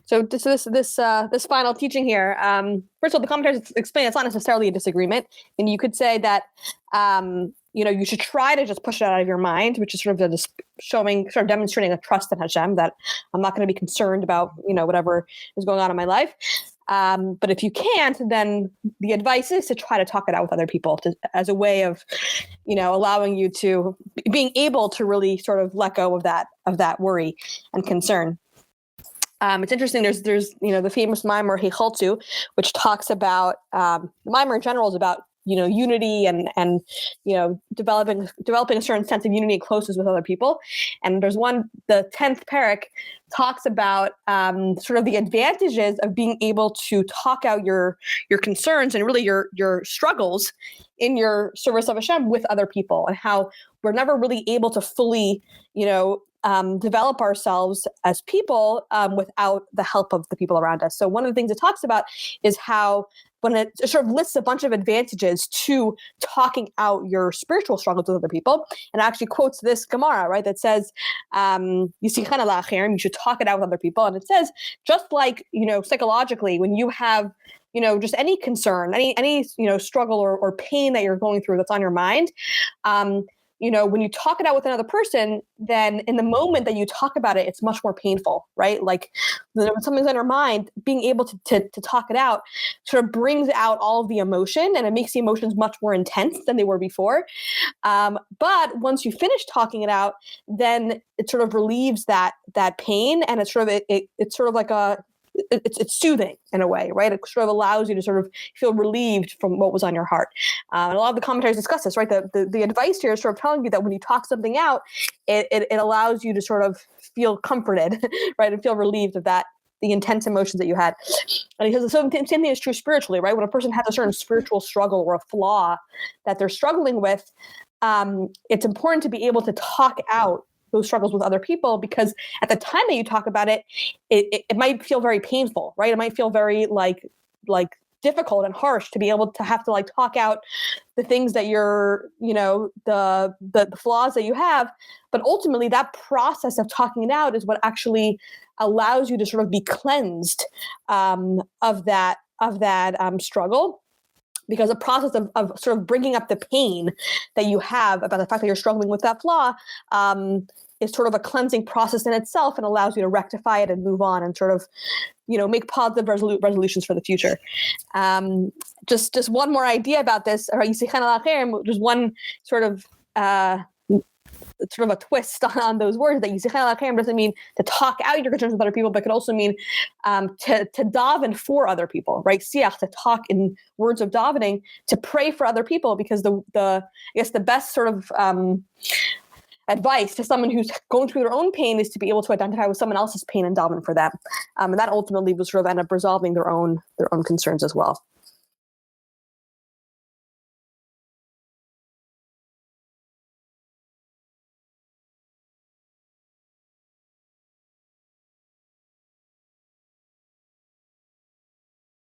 So this final teaching here. First of all, the commentaries explain it's not necessarily a disagreement, and you could say that you should try to just push it out of your mind, which is sort of demonstrating a trust in Hashem that I'm not going to be concerned about whatever is going on in my life. But if you can't, then the advice is to try to talk it out with other people as a way of, allowing you to being able to really sort of let go of that worry and concern. It's interesting. There's the famous Mimer Hechaltu, which talks about the Mimer in general is about unity and developing a certain sense of unity and closeness with other people. And there's the 10th parak talks about sort of the advantages of being able to talk out your concerns and really your struggles in your service of Hashem with other people, and how we're never really able to fully develop ourselves as people without the help of the people around us. So one of the things it talks about is how when it sort of lists a bunch of advantages to talking out your spiritual struggles with other people, and actually quotes this Gemara, right, that says, you should talk it out with other people. And it says, just like, psychologically, when you have, just any concern, any struggle or pain that you're going through that's on your mind, when you talk it out with another person, then in the moment that you talk about it, it's much more painful, right? Like when something's on your mind, being able to talk it out sort of brings out all of the emotion, and it makes the emotions much more intense than they were before. But once you finish talking it out, then it sort of relieves that pain, and it's sort of like it's soothing in a way, right? It sort of allows you to sort of feel relieved from what was on your heart. And a lot of the commentaries discuss this, right? The advice here is sort of telling you that when you talk something out, it allows you to sort of feel comforted, right? And feel relieved of the intense emotions that you had. And because the same thing is true spiritually, right? When a person has a certain spiritual struggle or a flaw that they're struggling with, it's important to be able to talk out those struggles with other people, because at the time that you talk about it, it might feel very painful, right? It might feel very like difficult and harsh to be able to have to like talk out the things that you're, the flaws that you have. But ultimately that process of talking it out is what actually allows you to sort of be cleansed of that struggle. Because the process of sort of bringing up the pain that you have about the fact that you're struggling with that flaw is sort of a cleansing process in itself, and allows you to rectify it and move on and sort of, make positive resolutions for the future. Just one more idea about this. There's one sort of a twist on those words, that Yisichan al doesn't mean to talk out your concerns with other people, but could also mean to daven for other people, right? Siach, to talk in words of davening, to pray for other people, because the best sort of advice to someone who's going through their own pain is to be able to identify with someone else's pain and daven for them. And that ultimately will sort of end up resolving their own concerns as well.